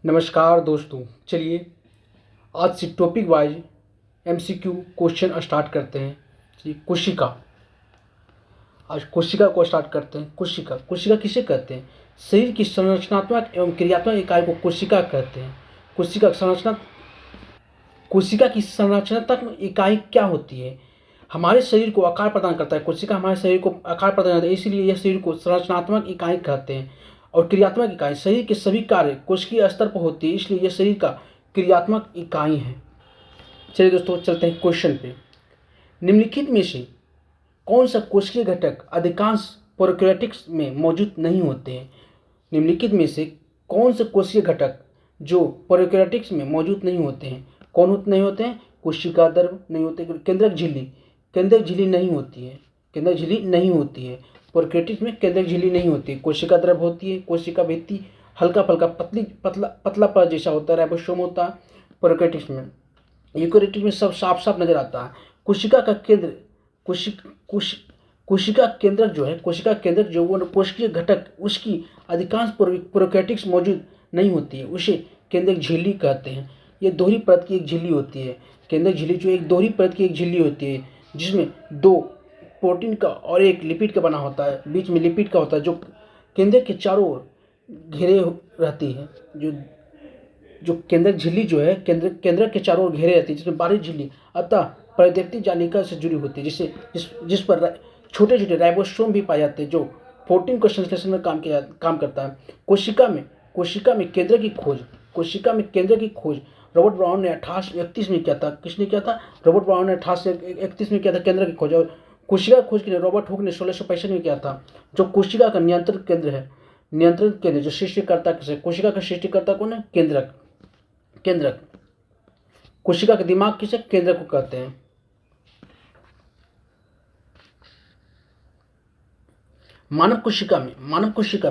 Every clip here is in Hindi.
नमस्कार दोस्तों, चलिए आज से topic wise MCQ question start करते हैं। चलिए कोशिका, आज कोशिका को स्टार्ट करते हैं। कोशिका कोशिका किसे कहते हैं? शरीर की संरचनात्मक एवं क्रियात्मक इकाई को कोशिका कहते हैं। कोशिका की संरचनात्मक इकाई क्या होती है? हमारे शरीर को आकार प्रदान करता है। कोशिका हमारे शरीर को आकार प्रदान करता है, इसलिए यह शरीर को संरचनात्मक इकाई कहते हैं। और क्रियात्मक इकाई, शरीर के सभी कार्य कोशिकीय स्तर पर होती है, इसलिए यह शरीर का क्रियात्मक इकाई है। चलिए दोस्तों, चलते हैं क्वेश्चन पे। निम्नलिखित में से कौन सा कोशिकीय घटक अधिकांश प्रोकैरियोट्स में मौजूद नहीं होते हैं? निम्नलिखित में से कौन से कोशिकीय घटक जो प्रोकैरियोट्स में मौजूद नहीं होते हैं? कौन नहीं होते हैं? कोशिका द्रव नहीं होते, केंद्रक झिल्ली नहीं होती है। केंद्रक झिल्ली नहीं होती है। प्रोकैरियोट्स में केंद्रक झिल्ली नहीं होती है। कोशिका द्रव होती है। कोशिका भित्ति हल्का फल्का पतला पर जैसा होता है, राइबोसोम होता है प्रोकैरियोट्स में। यूकेरियोट्स में सब साफ साफ नजर आता है। कोशिका का केंद्र कोशिका केंद्रक जो है, कोशिका केंद्रक जो वो कोशिकीय घटक उसकी अधिकांश प्रोकैरियोट्स मौजूद नहीं होती है, उसे केंद्रक झिल्ली कहते हैं। ये दोहरी परत की एक झिल्ली होती है। केंद्रक झिल्ली जो एक दोहरी परत की एक झिल्ली होती है, जिसमें दो प्रोटीन का और एक लिपिड का बना होता है, बीच में लिपिड का होता है, जो केंद्रक के चारों ओर घेरे रहती है। जो केंद्रक झिल्ली जो है, केंद्रक के चारों ओर घेरे रहती है, जिसमें बारीक झिल्ली अतः परिधीय जालिका से जुड़ी होती है, जिस पर छोटे छोटे राइबोसोम भी पाए जाते हैं, जो प्रोटीन को संश्लेषण में काम करता है। कोशिका में केंद्र की खोज रॉबर्ट ब्राउन ने 1831 में किया था। किसने किया था? रॉबर्ट ब्राउन ने 1831 में किया था केंद्र की खोज। और कोशिका खोज के लिए रॉबर्ट हुक ने 1665 में किया था। जो कोशिका का नियंत्रण केंद्र जो सृष्टिकर्ता किसे, कोशिका का सृष्टिकर्ता कौन है? केंद्रक। कोशिका का दिमाग किसे? केंद्रक को कहते हैं। मानव कोशिका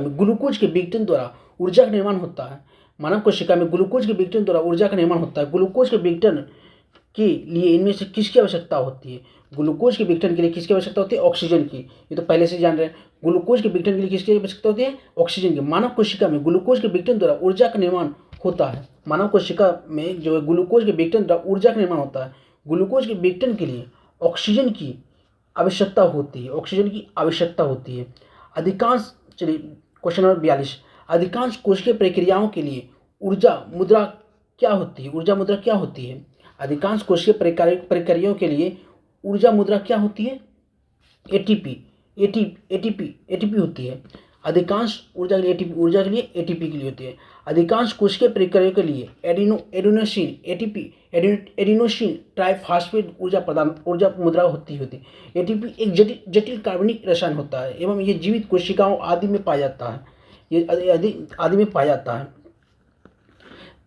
में ग्लूकोज के विघटन द्वारा ऊर्जा का निर्माण होता है। ग्लूकोज के विघटन के लिए इनमें से किसकी आवश्यकता होती है? ग्लूकोज के विघटन के लिए किसकी आवश्यकता होती है? ऑक्सीजन की। ये तो पहले से जान रहे हैं। ग्लूकोज के विघटन के लिए किसकी आवश्यकता होती है? ऑक्सीजन की। मानव कोशिका में ग्लूकोज के विघटन द्वारा ऊर्जा का निर्माण होता है। मानव कोशिका में जो है ग्लूकोज के विघटन द्वारा ऊर्जा का निर्माण होता है। ग्लूकोज के विघटन के लिए ऑक्सीजन की आवश्यकता होती है। चलिए क्वेश्चन नंबर 42। अधिकांश कोशिकीय प्रक्रियाओं के लिए ऊर्जा मुद्रा क्या होती है? अधिकांश कोशिकीय प्रक्रियाओं के लिए ऊर्जा मुद्रा क्या होती है? एटीपी होती है। अधिकांश ऊर्जा के लिए एटीपी के लिए होती है। अधिकांश कोशिकीय प्रक्रियाओं के लिए एडिनोसिन ट्राइफॉस्फेट ऊर्जा मुद्रा होती है। एटीपी एक जटिल कार्बनिक रसायन होता है एवं ये जीवित कोशिकाओं आदि में पाया जाता है।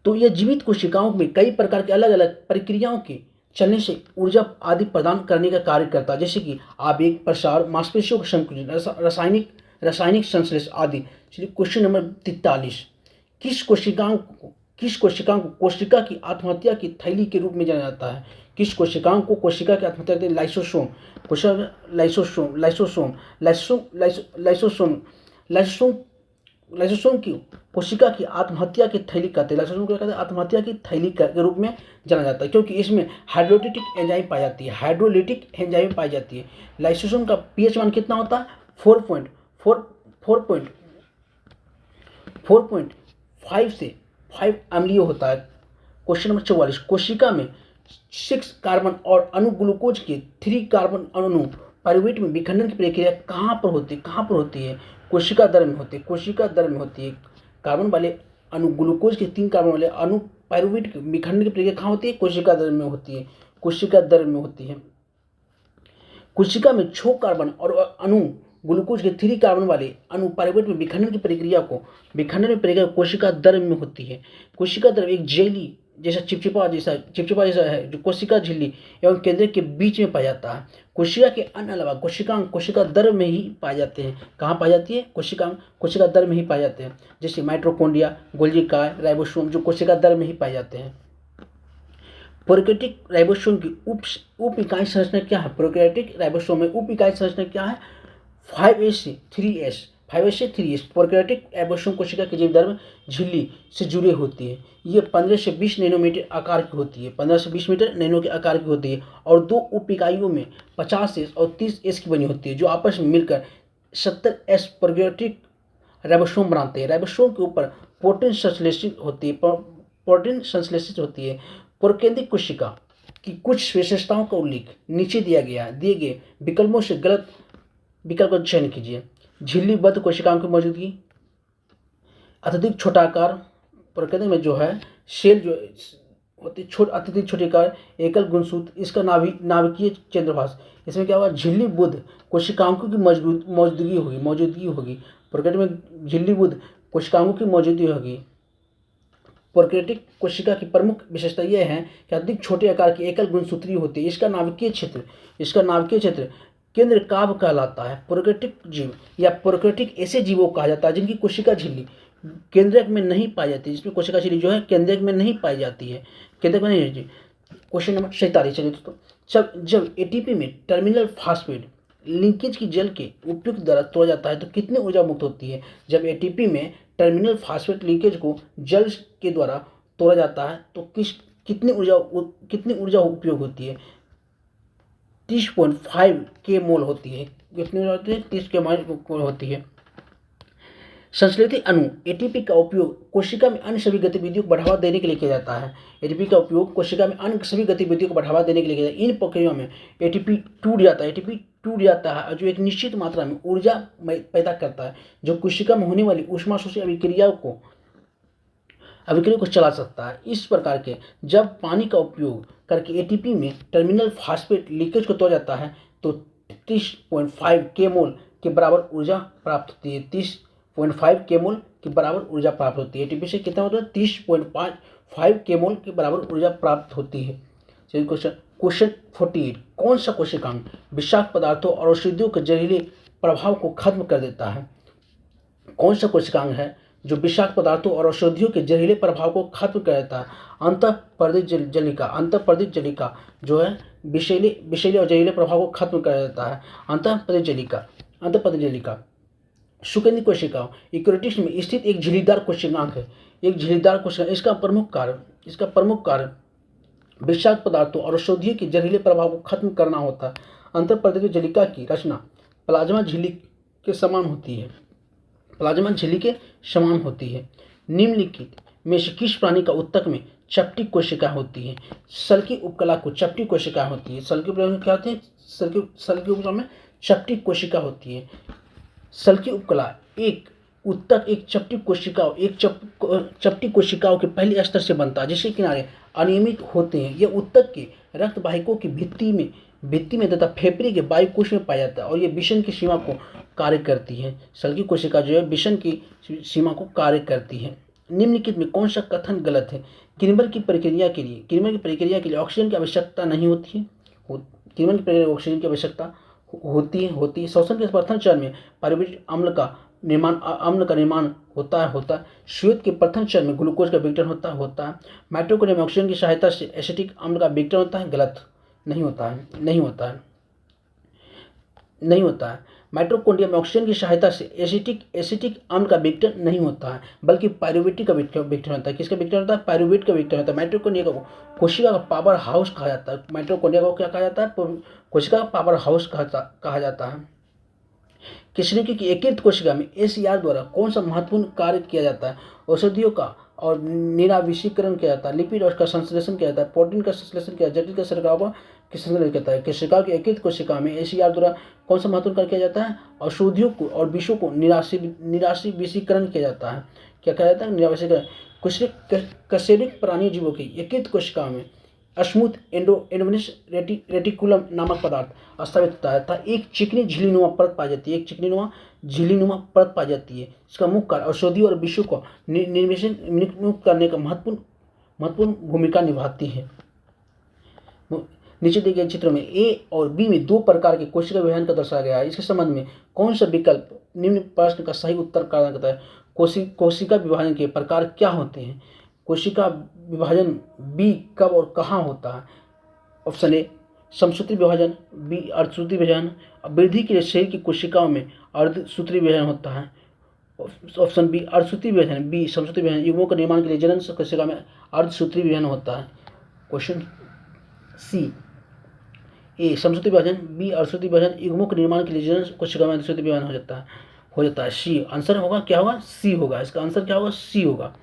तो यह जीवित कोशिकाओं में कई प्रकार के अलग अलग प्रक्रियाओं के चलने से ऊर्जा आदि प्रदान करने का कार्य करता है, जैसे कि आवेग, प्रसार, मांसपेशियों का संकुचन, रासायनिक संश्लेषण आदि। चलिए क्वेश्चन नंबर 43। किस कोशिकाओं को कोशिका की आत्महत्या की थैली के रूप में जाना जाता है? किस कोशिकाओं को कोशिका की आत्महत्या के लाइसोसोम की कोशिका की आत्महत्या की थैली कहते हैं। लाइसोसोम क्या कहते हैं? आत्महत्या की थैली के रूप में जाना जाता है, क्योंकि इसमें हाइड्रोलिटिक एंजाइम पाई जाती है। लाइसोसोम का पीएच मान कितना होता है? 4.5 से 5 अम्लीय होता है। Question number 44। कोशिका में 6 कार्बन और अणु ग्लूकोज के 3 कार्बन अणु पाइरुवेट में विखंडन की प्रक्रिया कहाँ पर होती है? कोशिका द्रव में होती है। कार्बन वाले अणु ग्लूकोज के 3 कार्बन वाले अणु पाइरुवेट के विखंडन की प्रक्रिया कहाँ होती है? कोशिका द्रव में होती है। कोशिका में 6 कार्बन और अणु ग्लूकोज के 3 कार्बन वाले अणु पाइरुवेट में विखंडन की प्रक्रिया कोशिका द्रव में होती है। कोशिका द्रव एक जेली जैसा चिपचिपा जैसा है, जो कोशिका झिल्ली एवं केंद्र के बीच में पाया जाता है। कोशिका के अन्य अलावा कोशिका द्रव में ही पाए जाते हैं। कहाँ पाई जाती है? कोशिका द्रव में ही पाए जाते हैं, जैसे माइटोकॉन्ड्रिया, गोल्गी काय, राइबोसोम, जो कोशिका द्रव में ही पाए जाते हैं। प्रोकैरियोटिक राइबोसोम की उप इकाई संरचना क्या है? प्रोकैरियोटिक राइबोसोम में उप इकाई संरचना क्या है? 5S से 3S 5 से 3 प्रोकैरियोटिक एबोशम कोशिका की जीवधर्म झिल्ली से जुड़े होती है। ये 15 से 20 नैनोमीटर आकार की होती है, 15 से 20 मीटर नैनो के आकार की होती है और 2 उप इकाइयों में 50 एस और 30 एस की बनी होती है, जो आपस में मिलकर 70 एस प्रोकैरियोटिक राइबोसोम बनाते हैं। राइबोसोम के ऊपर प्रोटीन संश्लेषित होती है प्रोकेंद्रिक कोशिका की कुछ विशेषताओं का उल्लेख नीचे दिए गए विकल्पों से गलत विकल्प का चयन कीजिए। झिल्लीबद्ध कोशिकाओं की मौजूदगी, अत्यधिक छोटा आकार, प्रोकेंद्रिक में जो है सेल जो होती है अत्यधिक छोटे आकार, एकल गुणसूत्र, इसका नाभिकीय केंद्रभास। इसमें क्या होगा, झिल्लीबद्ध कोशिकाओं की मौजूदगी होगी। प्रोकैरियोट में झिल्लीबद्ध कोशिकाओं की मौजूदगी होगी। प्रोकैरियोटिक कोशिका की प्रमुख विशेषता यह है कि अधिक छोटे आकार की एकल गुणसूत्री होती है। इसका नाभिकीय क्षेत्र केंद्र काभ कहलाता है। प्रोकैरियोटिक जीव या प्रोकैरियोटिक ऐसे जीवों को कहा जाता है जिनकी कोशिका झिल्ली केंद्रक में नहीं पाई जाती, जिसमें कोशिका झिल्ली जो है केंद्रक में नहीं पाई जाती है, केंद्रक में नहीं रहती। क्वेश्चन नंबर 47 चलिए दोस्तों, जब एटीपी में टर्मिनल फास्फेट लिंकेज की जल के उपयुक्त द्वारा तोड़ा जाता है तो कितनी ऊर्जा मुक्त होती है। जब एटीपी में टर्मिनल फास्फेट लिंकेज को जल के द्वारा तोड़ा जाता है तो कितनी ऊर्जा उपयोग होती है। 30.5 के मोल होती है। कितनी होती है? 30 के मोल होती है। संश्लेषित अणु एटीपी का उपयोग कोशिका में अन्य सभी गतिविधियों को बढ़ावा देने के लिए किया जाता है। एटीपी का उपयोग कोशिका में अन्य सभी गतिविधियों को बढ़ावा देने के लिए किया जाता है। इन प्रक्रियाओं में एटीपी टूट जाता है और जो एक निश्चित मात्रा में ऊर्जा पैदा करता है, जो कोशिका में होने वाली ऊष्माशोषी अभिक्रिया को चला सकता है। इस प्रकार के जब पानी का उपयोग करके एटीपी में टर्मिनल फास्फेट लीकेज को तोड़ा जाता है तो 30.5 के मोल के बराबर ऊर्जा प्राप्त होती है। 30.5 के मोल के बराबर ऊर्जा प्राप्त होती है। एटीपी से कितना होता है? 30.5 के मोल के बराबर ऊर्जा प्राप्त होती है। चलिए क्वेश्चन 48, कौन सा कोशिकांग विषाक्त पदार्थों और औषधियों के जहरीले प्रभाव को खत्म कर देता है? कौन सा कोशिकांग है जो विषाक्त पदार्थों और औषधियों के जहरीले प्रभाव को खत्म कर देता है? अंतःपरिधित जलिका जो है विषैले और जहरीले प्रभाव को खत्म कर देता है। अंतःपरिधित जलिका सुकेंद्रिक कोशिकाओं यूकेरियोट्स में स्थित एक झिल्लीदार कोशिकांग है। इसका प्रमुख कार्य विषाक्त पदार्थों और औषधियों के जहरीले प्रभाव को खत्म करना होता है। अंतःपरिधित जलिका की रचना प्लाज्मा झिल्ली के समान होती है। निम्नलिखित में से किस प्राणी का ऊतक में चपटी कोशिका होती है? सल्की उपकला को चपटी कोशिका होती है। सल्की उपकला में क्या होती है? सल्की उपकला में चपटी कोशिका होती है। सल्की उपकला एक ऊतक एक चपटी कोशिकाओं के पहले स्तर से बनता है, जिसके किनारे अनियमित होते हैं। यह ऊतक के रक्त वाहिकों की भित्ति में तथा फेफड़े के वायुकोश में पाया जाता है और यह विषम की सीमा को कार्य करती है। सल्की कोशिका जो है विषम की सीमा को कार्य करती है। निम्नलिखित में कौन सा कथन गलत है? किण्वन की प्रक्रिया के लिए ऑक्सीजन की आवश्यकता नहीं होती है। किण्वन की प्रक्रिया ऑक्सीजन की आवश्यकता होती है। श्वसन के प्रथम चरण में पायरुवेट अम्ल का निर्माण होता है। श्वेत के प्रथम चरण में ग्लूकोज का विघटन होता है। माइटोकॉन्ड्रिया में ऑक्सीजन की सहायता से एसिटिक अम्ल का विघटन होता है। गलत, नहीं होता है। माइटोकॉन्ड्रिया में ऑक्सीजन की सहायता से एसिटिक अम्ल का विघटन नहीं होता है, बल्कि पायरुवेट का विघटन होता है। किसका विघटन होता है? पायरुवेट का विघटन होता है। माइटोकॉन्ड्रिया को कोशिका का पावर हाउस कहा जाता है। माइटोकॉन्ड्रिया को क्या कहा जाता है? कोशिका का पावर हाउस कहा जाता है। किशोरी की एकीकृत कोशिका में एसीआर द्वारा कौन सा महत्वपूर्ण कार्य किया जाता है? औषधियों का और निराविषीकरण किया जाता है। लिपिड और का संश्लेषण किया जाता है। प्रोटीन का संश्लेषण किया जाता है। जटिल शर्कराओं का संश्लेषण किया जाता है। कोशिका की एकीकृत कोशिका में एसीआर द्वारा कौन सा महत्वपूर्ण कार्य किया जाता है? औषधियों को और विषों को निराविषीकरण किया जाता है। क्या कहा जाता है? निराविषीकरण। कशेरुक प्राणी जीवों की एकीकृत कोशिका में स्मूथ एंडोवेनस रेटिकुलम नामक पदार्थ स्थापित होता है तथा एक चिकनी झिल्लीनुमा परत पाई जाती है। इसका मुख्य कार्य औषधियों और विषयों को निर्मुक्त करने का महत्वपूर्ण भूमिका निभाती है। नीचे दिए गए चित्र में ए और बी में 2 प्रकार के कोशिका विभाजन का दर्शाया गया है। इसके संबंध में कौन सा विकल्प निम्न प्रश्न का सही उत्तर प्रदान करता है? कोशिका विभाजन के प्रकार क्या होते हैं? कोशिका विभाजन बी कब और कहाँ होता है? ऑप्शन ए समसूत्री विभाजन, बी अर्धसूत्री विभाजन। वृद्धि के लिए शरीर की कोशिकाओं में अर्धसूत्री विभाजन होता है। ऑप्शन बी अर्धसूत्री विभाजन, बी समसूत्री विभाजन। युग्मों के निर्माण के लिए जनन कोशिका में अर्धसूत्री विभाजन होता है। क्वेश्चन सी, ए समसूत्री विभाजन, बी अर्धसूत्री विभाजन। युग्मों के निर्माण के लिए जनन कोशिका में अर्धसूत्री विभाजन हो जाता है। सी आंसर होगा, क्या होगा, सी होगा। इसका आंसर क्या होगा, सी होगा।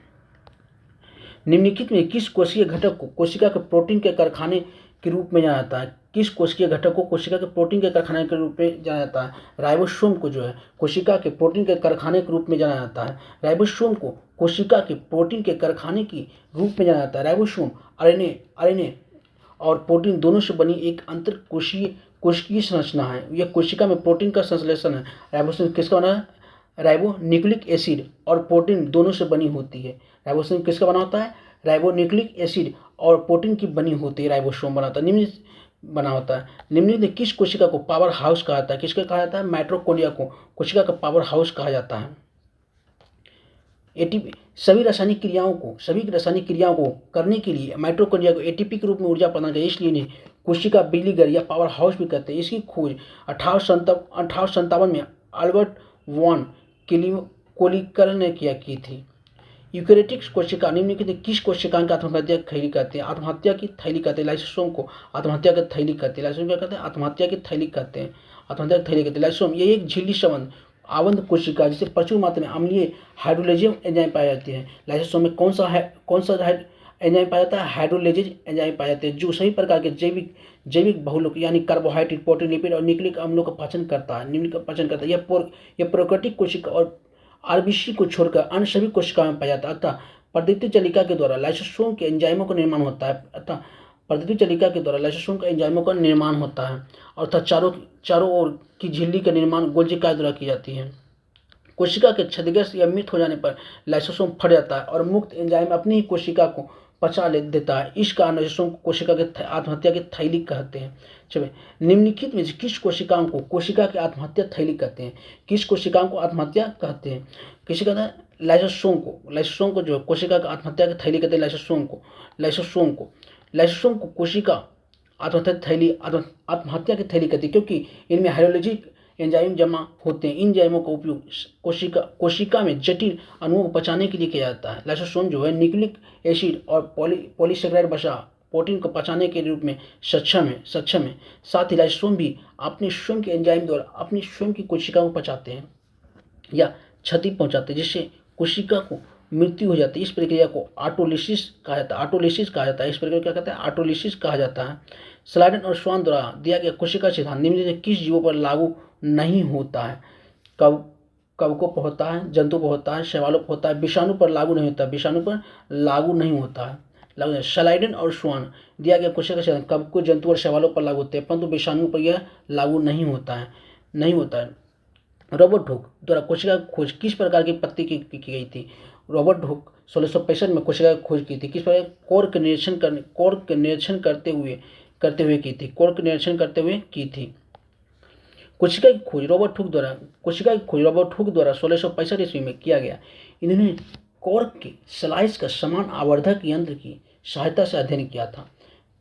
निम्नलिखित में किस कोशिकीय घटक को कोशिका के प्रोटीन के कारखाने के रूप में जाना जाता है? किस कोशिकीय घटक को कोशिका के प्रोटीन के कारखाने के रूप में जाना जाता है? राइबोसोम को जो है कोशिका के प्रोटीन के कारखाने के रूप में जाना जाता है। राइबोसोम को कोशिका के प्रोटीन के कारखाने के रूप में जाना जाता है। राइबोसोम आरएनए और प्रोटीन दोनों से बनी एक अंतर कोशिकीय संरचना है। यह कोशिका में प्रोटीन का संश्लेषण है। राइबोसोम किसका बना है? राइबोन्यूक्लिक एसिड और प्रोटीन दोनों से बनी होती है। राइबोसोम किसका बना होता है? राइबोन्यूक्लिक एसिड और प्रोटीन की बनी होती है। राइबोसोम बना होता है। बना होता है। निम्नलिखित में किस कोशिका को पावर हाउस कहा जाता है? किसको कहा जाता है? माइटोकॉन्ड्रिया को कोशिका का पावर हाउस कहा जाता है। एटीपी सभी रासायनिक क्रियाओं को करने के लिए माइटोकॉन्ड्रिया को एटीपी के रूप में ऊर्जा प्रदान करती है, इसलिए इन्हें कोशिका बिजलीघर या पावर हाउस भी कहते हैं। इसकी खोज 1857 में अल्बर्ट वॉन कोलिकर ने की थी। यूकेरियोटिक कोशिका निम्नलिखित में किस कोशिका की आत्महत्या की थैली कहते हैं? आत्महत्या की थैली कहते हैं। लाइसोसोम को आत्महत्या की थैली कहते हैं। लाइसोसोम क्या कहते हैं? आत्महत्या की थैली कहते हैं। आत्महत्या की थैली कहते हैं। लाइसोसोम ये एक झिल्ली संबंध आवंध कोशिका जिसे प्रचुर मात्रा में अम्लीय हाइड्रोलेजेज एंजाइम पाए जाते हैं। लाइसोसोम में कौन सा एंजाइम पाया जाता है? हाइड्रोलेजेज एंजाइम पाए जाते हैं, जो सभी प्रकार के जैविक बहुलक यानी कार्बोहाइड्रेट, प्रोटीन, लिपिड और न्यूक्लिक अम्लों का पाचन करता है। यह प्रोकैरियोटिक कोशिका और आरबीसी को छोड़कर अन्य सभी कोशिकाओं में पाया जाता है। अतः प्रदीप्ति चलिका के द्वारा लाइसोसोम के एंजाइमों का निर्माण होता है। अर्थात चारों ओर की झिल्ली का निर्माण गोल्जी का द्वारा की जाती है। कोशिका के क्षतिग्रस्त या मृत हो जाने पर लाइसोसोम फट जाता है और मुक्त एंजाइम अपनी ही कोशिका को पचा देता है। इस कारण लाइसोसोम को कोशिका के आत्महत्या की थैली कहते हैं। चलिए, निम्नलिखित में किस कोशिकाओं को कोशिका की आत्महत्या थैली कहते हैं? किस कोशिकाओं को आत्महत्या कहते हैं? किसी कहते हैं? लाइसोसोम को जो कोशिका की आत्महत्या की थैली कहते हैं। लाइसोसोम को कोशिका आत्महत्या की थैली कहती है, क्योंकि इनमें हाइड्रोलॉजिक एंजाइम जमा होते हैं। इन एंजाइमों का उपयोग कोशिका में जटिल अणुओं को पचाने के लिए किया जाता है। लाइसोसोम जो है न्यूक्लिक एसिड और पॉलीसेकेराइड वसा प्रोटीन को पचाने के रूप में सक्षम है। साथ ही लाइसोसोम भी अपने स्वयं के एंजाइम द्वारा अपनी स्वयं की कोशिका को पचाते हैं या क्षति पहुंचाते हैं, जिससे कोशिका को मृत्यु हो जाती है। इस प्रक्रिया को ऑटोलिसिस कहा जाता है। इस प्रक्रिया को क्या कहते हैं? ऑटोलिसिस कहा जाता है। स्लाइडन और स्वान द्वारा दिया गया कोशिका सिद्धांत निम्नलिखित किस जीवों पर लागू नहीं होता है? कवकों पर होता है, जंतु पर होता है, शैवालों पर होता है। विषाणु पर लागू नहीं होता है। स्लाइडन और स्वान दिया गया कोशिका सिद्धांत कवकों, जंतु और शैवालों पर लागू होते हैं, परंतु विषाणु पर यह लागू नहीं होता है। रॉबर्ट हुक द्वारा कोशिका की खोज किस प्रकार की पत्ती की गई थी? रॉबर्ट हुक 1665 में कोशिका की खोज की थी। किस प्रकार? कोर के निरीक्षण करते हुए की थी। कोशिका की खोज रॉबर्ट हुक द्वारा 1665 ईस्वी में किया गया। इन्होंने कॉर्क के स्लाइस का समान आवर्धक यंत्र की सहायता से अध्ययन किया था।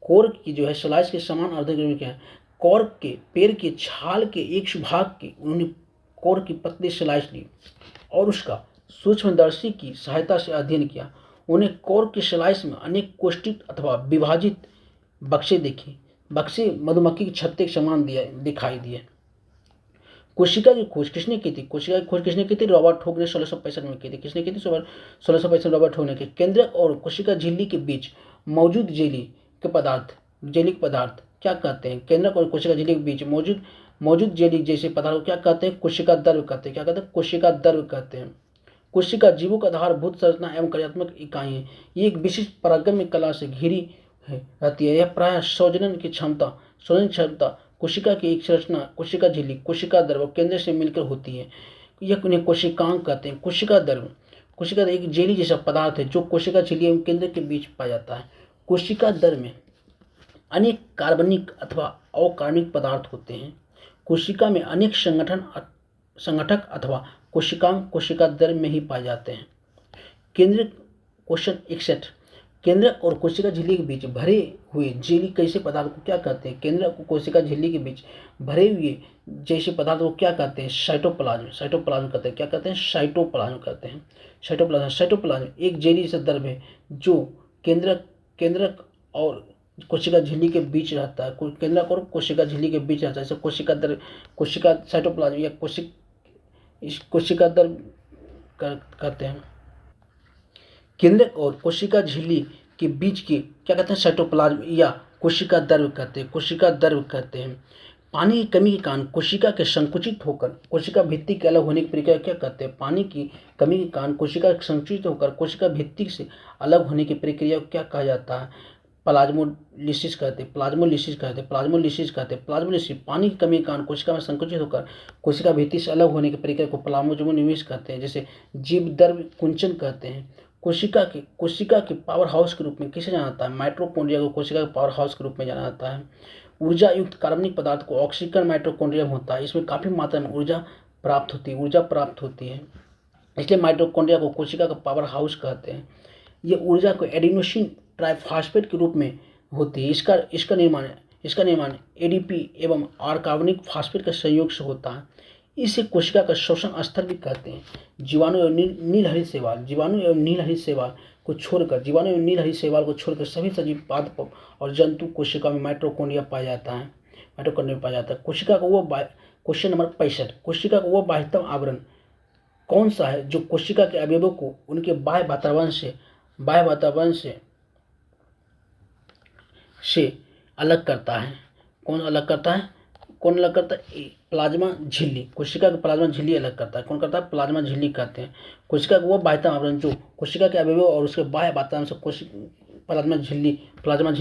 कॉर्क की जो है स्लाइस के समान आवर्धक यंत्र क्या है? कॉर्क के पेड़ के छाल के एक भाग के उन्होंने कॉर्क की पतली स्लाइस ली और उसका सूक्ष्मदर्शी की सहायता से अध्ययन किया। उन्हें कॉर्क की स्लाइस में अनेक कोष्ठित अथवा विभाजित बक्से देखे। बक्से मधुमक्खी के छत्ते के समान दिखाई दिए। कोशिका की खोज किसने की थी? रॉबर्ट हुक ने 1665 में की थी। किसने की थी? 1665 में रॉबर्ट हुक ने की। केंद्रक और कोशिका झिल्ली के बीच मौजूद जेलिक पदार्थ क्या कहते हैं? केंद्रक और कोशिका झिल्ली के बीच मौजूद जेली जैसे पदार्थ को क्या कहते हैं? कोशिका द्रव्य कहते हैं। क्या कहते हैं? कोशिका द्रव्य कहते हैं। कोशिका जीवों का आधारभूत संरचना एवं कार्यात्मक इकाई है। ये एक विशिष्ट परागम्य कला से घिरी रहती है। यह प्रायः संयोजन क्षमता कोशिका की एक संरचना कोशिका झिल्ली, कोशिका द्रव्य केंद्र से मिलकर होती है। यह उन्हें कोशिकांग कहते हैं। कोशिका द्रव्य एक जेली जैसा पदार्थ है जो कोशिका झिल्ली एवं केंद्र के बीच पाया जाता है। कोशिका द्रव्य में अनेक कार्बनिक अथवा अकार्बनिक पदार्थ होते हैं। कोशिका में अनेक संगठक अथवा कोशिका द्रव्य में ही पाए जाते हैं। केंद्रीय क्वेश्चन 61 केंद्रक और कोशिका झिल्ली के बीच भरे हुए जेली कैसे पदार्थ को क्या कहते हैं? केंद्रक और कोशिका झिल्ली के बीच भरे हुए जैसे पदार्थ को क्या कहते हैं? साइटोप्लाज्म। साइटोप्लाज्म कहते हैं, क्या कहते हैं? साइटोप्लाज्म कहते हैं। साइटोप्लाज्म। साइटोप्लाज्म एक जेली से द्रव है जो केंद्रक और कोशिका झिल्ली के बीच रहता है। केंद्रक और कोशिका झिल्ली के बीच रहता है। जैसे कोशिका साइटोप्लाज्म या कोशिका द्रव कहते हैं। केंद्रक और कोशिका झिल्ली के बीच के क्या कहते हैं? साइटोप्लाज्म या कोशिका द्रव कहते हैं। कोशिका द्रव कहते हैं। पानी की कमी के कारण कोशिका के संकुचित होकर कोशिका भित्ति के अलग होने की प्रक्रिया क्या कहते हैं? पानी की कमी के कारण कोशिका संकुचित होकर कोशिका भित्ति से अलग होने की प्रक्रिया को क्या कहा जाता है? प्लाज्मोलिसिस कहते हैं। प्लाज्मोलिसिस कहते हैं। प्लाज्मोलिसिस कहते हैं। प्लाज्मोलिसिस पानी की कमी के कारण कोशिका में संकुचित होकर कोशिका भित्ति से अलग होने की प्रक्रिया को प्लाज्मोलिसिस कहते हैं। जैसे जीवद्रव्य कुंचन कहते हैं। कोशिका के पावर हाउस के रूप में किसे जाना जाता है? माइटोकॉन्ड्रिया को कोशिका के पावर हाउस के रूप में जाना जाता है। ऊर्जा युक्त कार्बनिक पदार्थ को ऑक्सीकरण माइटोकॉन्ड्रिया में होता है। इसमें काफ़ी मात्रा में ऊर्जा प्राप्त होती है। इसलिए माइटोकॉन्ड्रिया को कोशिका का पावर हाउस कहते हैं। ये ऊर्जा को एडिनोसिन ट्राइफॉस्फेट के रूप में होती है। इसका निर्माण एडीपी एवं आर कार्बनिक फास्फेट के संयोग से होता है। इसे कोशिका का श्वसन स्तर भी कहते हैं। जीवाणु एवं नीलहरित शैवाल को छोड़कर सभी सजीव पादप और जंतु कोशिका में माइटोकॉन्ड्रिया पाया जाता है। Question number 65। कोशिका का वो बाह्यतम आवरण कौन सा है जो कोशिका के अवयवों को उनके बाह्य वातावरण से अलग करता है? कौन अलग करता है? प्लाज्मा झिल्ली। कोशिका के प्लाज्मा झिल्ली अलग करता है। कौन करता है? प्लाज्मा झिल्ली कहते हैं। कोशिका का वो बाह्यतम आवरण जो कोशिका के अवयवों और उसके बाह्य वातावरण से प्लाज्मा झिल्ली।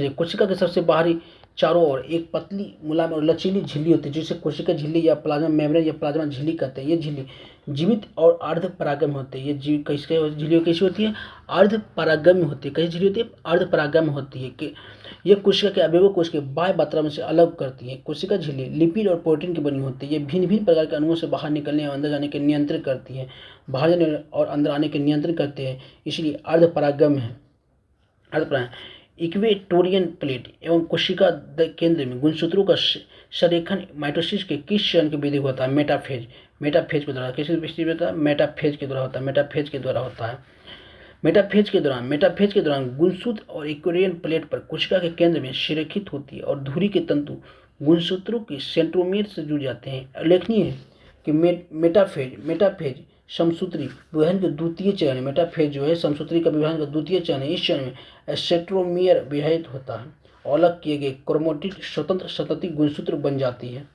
कोशिका के सबसे बाहरी चारों ओर एक पतली मुलायम और लचीली झिल्ली होती है जिसे कोशिका झिल्ली या प्लाज्मा मेम्ब्रेन या प्लाज्मा झिल्ली कहते हैं। ये झिल्ली जीवित और अर्ध परागम्य होती है। ये झिल्ली कैसी होती है? अर्ध परागम्य होती है। कैसी झिल्ली होती है? अर्ध परागम्य होती है कि ये कोशिका के अवयवों को उसके बाह्य वातावरण से अलग करती है। कोशिका झिल्ली लिपिड और प्रोटीन की बनी होती है। ये भिन्न भिन्न प्रकार के अणुओं से बाहर निकलने और अंदर जाने के नियंत्रण करती है। बाहर जाने और अंदर आने के नियंत्रण करते हैं, इसलिए अर्ध परागम्य है। इक्वेटोरियल प्लेट एवं कोशिका केंद्र में गुणसूत्रों का संरेखन माइटोसिस के किस चरण के विधि होता है? मेटाफेज के द्वारा। किस विधि होता है? मेटाफेज के द्वारा होता है। मेटाफेज के दौरान गुणसूत्र और इक्वेटोरियल प्लेट पर कोशिका के केंद्र में संरेखित होती है और धुरी के तंतु गुणसूत्रों के सेंट्रोमियर से जुड़ जाते हैं। उल्लेखनीय है कि मेटाफेज समसूत्री विभाजन के द्वितीय चरण है। मेटाफेज जो है समसूत्री का विभाजन का द्वितीय चरण है। इस चरण में सेंट्रोमियर विभाजित होता है और अलग किए गए क्रोमेटिड स्वतंत्र संतति गुणसूत्र बन जाती है।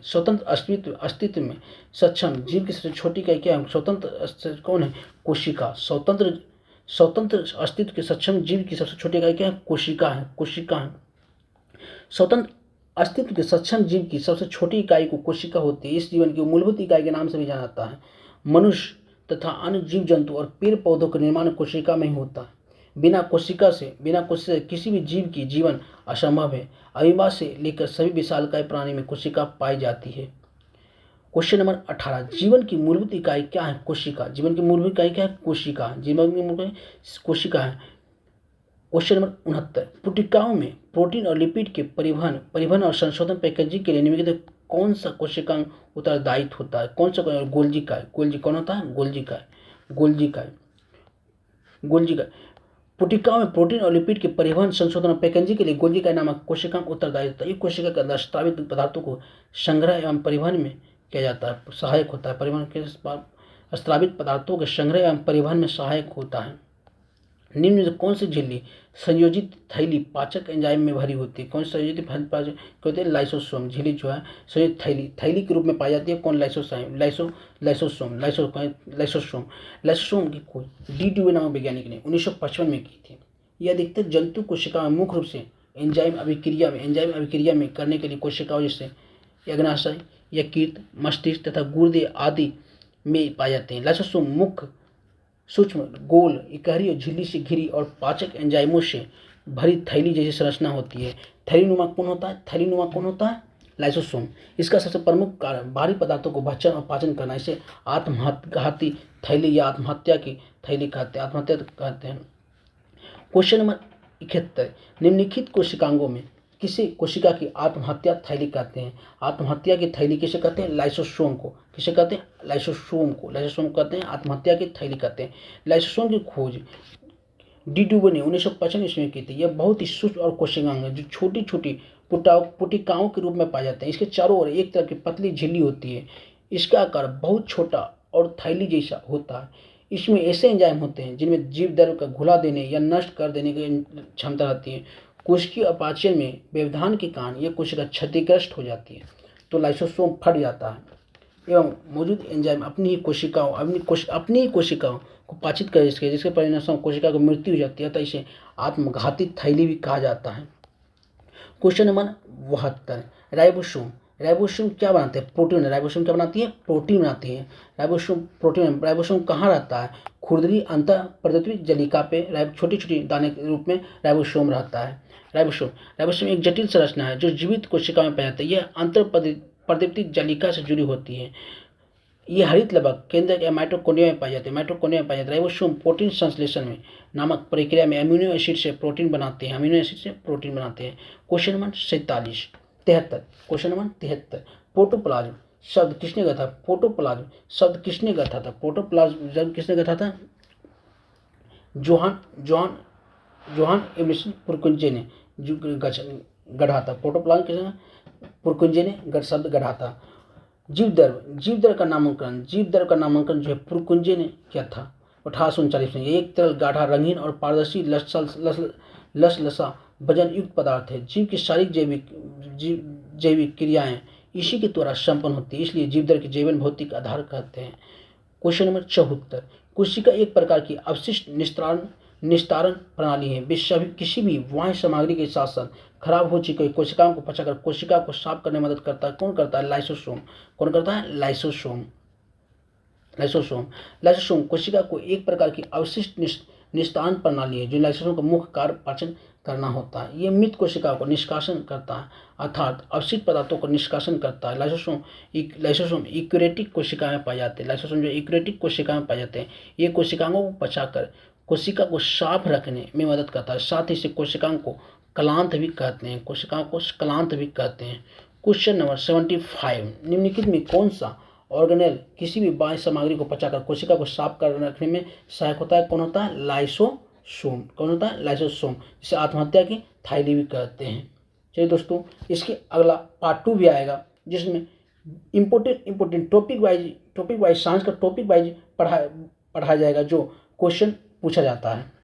स्वतंत्र अस्तित्व में सक्षम जीव की सबसे छोटी इकाई क्या है? स्वतंत्र कौन है? कोशिका। स्वतंत्र अस्तित्व के सक्षम जीव की सबसे छोटी इकाई क्या है? कोशिका है। स्वतंत्र अस्तित्व के सक्षम जीव की सबसे छोटी इकाई को कोशिका होती है। इस जीवन की मूलभूत इकाई के नाम से भी जाना जाता है। मनुष्य तथा अन्य जीव जंतु और पेड़ पौधों का निर्माण कोशिका में ही होता है। बिना कोशिका से किसी भी जीव की जीवन असंभव है। अमीबा से लेकर सभी विशालकाय प्राणी में कोशिका पाई जाती है। Question number 18। जीवन की मूलभूत इकाई क्या है? कोशिका। जीवन की मूलभूत इकाई क्या है? कोशिका है। Question number 69। पुटिकाओं में प्रोटीन और लिपिड के परिवहन और संशोधन पैकेजिंग के लिए निम्नलिखित कौन सा कोशिकांग उत्तरदायित्व होता है? कौन सा? गोल्जी कौन होता है? गोल्जी का पुटिकाओं में प्रोटीन और लिपिड के परिवहन, संशोधन और पैकेजिंग के लिए गोल्जी का नामक कोशिकांग उत्तरदायी होता है। ये कोशिका के अंदर स्रावित पदार्थों को संग्रह एवं परिवहन में किया जाता है, सहायक होता है। परिवहन के स्रावित पदार्थों के संग्रह एवं परिवहन में सहायक होता है। निम्न में कौन सी झिल्ली संयोजित थैली पाचक एंजाइम में भरी होती है? कौन सी संयोजित पाचक होती है? लाइसोसोम झिल्ली जो है संयोजित थैली के रूप में पाई जाती है। कौन? लाइसोसोम की खोज डी नामक वैज्ञानिक ने 1955 में की थी। यह अधिकतर जंतु कोशिका में मुख्य रूप से एंजाइम अभिक्रिया में करने के लिए कोशिकाओं जैसे अग्नाशय, यकृत, मस्तिष्क तथा गुर्दे आदि में पाए जाते हैं। लाइसोसोम मुख्य सूक्ष्म गोल इकाई और झिल्ली से घिरी और पाचक एंजाइमों से भरी थैली जैसी संरचना होती है। थैलीनुमा कौन होता है? लाइसोसोम। इसका सबसे प्रमुख कारण भारी पदार्थों को भक्षण और पाचन करना। इसे आत्मघाती थैली या आत्महत्या कहते हैं। क्वेश्चन नंबर 71, निम्नलिखित कोशिकांगों में किसे कोशिका की आत्महत्या थैली कहते हैं? आत्महत्या की थैली किसे कहते हैं? लाइसोसोम को। किसे कहते हैं? लाइसोसोम को। लाइसोसोम कहते हैं, आत्महत्या की थैली कहते हैं। लाइसोसोम की खोज डी डुबो ने 1955 ईस्वी में की थी। यह बहुत ही सूक्ष्म और कोशिकांग है जो छोटी छोटी पुटिकाओं के रूप में पाए जाते हैं। इसके चारों ओर एक तरह की पतली झिल्ली होती है। इसका आकार बहुत छोटा और थैली जैसा होता है। इसमें ऐसे एंजाइम होते हैं जिनमें जीव द्रव्य का घुला देने या नष्ट कर देने की क्षमता रहती है। कोशिकीय अपाचन में व्यवधान के कारण यह कोशिका क्षतिग्रस्त हो जाती है, तो लाइसोसोम फट जाता है एवं मौजूद एंजाइम अपनी ही कोशिकाओं को पाचित कर जिसके परिणाम कोशिका की मृत्यु हो जाती है। अतः इसे आत्मघाती थैली भी कहा जाता है। Question number 72, ribosome. राइबोसोम क्या बनाते हैं? प्रोटीन। राइबोसोम क्या बनाती है? प्रोटीन बनाती है। राइबोसोम कहाँ रहता है? खुरदरी अंतःप्रद्रवी जलिका पे छोटी छोटी दाने के रूप में राइबोसोम रहता है। राइबोसोम एक जटिल संरचना है जो जीवित कोशिका में पाई जाती है। यह अंतःप्रद्रवी जलिका से जुड़ी होती है। ये हरित लवक केंद्रक या माइटोकॉन्ड्रिया में पाए जाते हैं। राइबोसोम प्रोटीन संश्लेषण में नामक प्रक्रिया में अमीनो एसिड से प्रोटीन बनाते हैं। क्वेश्चन नंबर 73, प्रोटोप्लाज्म शब्द किसने गढ़ा था? प्रोटोप्लाज्म शब्द किसने गढ़ा था? जोहान एब्लिसन पुरकुंजे ने गढ़ा था। प्रोटोप्लाज्म किसने? पुरकुंजे ने शब्द गढ़ा था। जीव द्रव्य का नामांकन जो है पुरकुंजे ने किया था 1839 में। एक तरल गाढ़ा रंगीन और पारदर्शी लसलसा वजन युक्त पदार्थ है। जीव की सारी जैविक क्रियाएं इसी के द्वारा संपन्न होती है, इसलिए जीव द्रव्य के जैवन भौतिक आधार कहते हैं। क्वेश्चन नंबर 74, कोशिका एक प्रकार की अवशिष्ट निस्तारण प्रणाली है। किसी भी वाह्य सामग्री के साथ साथ खराब हो चुकी कोशिकाओं को पचाकर कोशिका को साफ करने में मदद करता है। कौन करता है? लाइसोसोम। कौन करता है? लाइसोसोम कोशिका को एक प्रकार की अवशिष्ट निस्तारण प्रणाली है जो लाइसोसोम का मुख्य कार्य पाचन करना होता है। ये मृत कोशिकाओं को निष्कासन करता है, अर्थात अवशिष्ट पदार्थों को निष्कासन करता है। लाइसोसोम यूकैरियोटिक कोशिका में पाए जाते हैं। ये कोशिकाओं को पचाकर कोशिका को साफ रखने में मदद करता है। साथ ही इसे कोशिकाओं को क्लांत भी कहते हैं। क्वेश्चन नंबर 75, निम्नलिखित में कौन सा ऑर्गेनेल किसी भी बाह्य सामग्री को पचाकर कोशिका को साफ कर रखने में सहायक होता है? कौन होता है? लाइसोसोम। जिसे आत्महत्या की थैली भी कहते हैं। चलिए दोस्तों, इसके अगला पार्ट 2 भी आएगा जिसमें इम्पोर्टेंट टॉपिक वाइज साइंस का टॉपिक वाइज पढ़ाया जाएगा जो क्वेश्चन पूछा जाता है।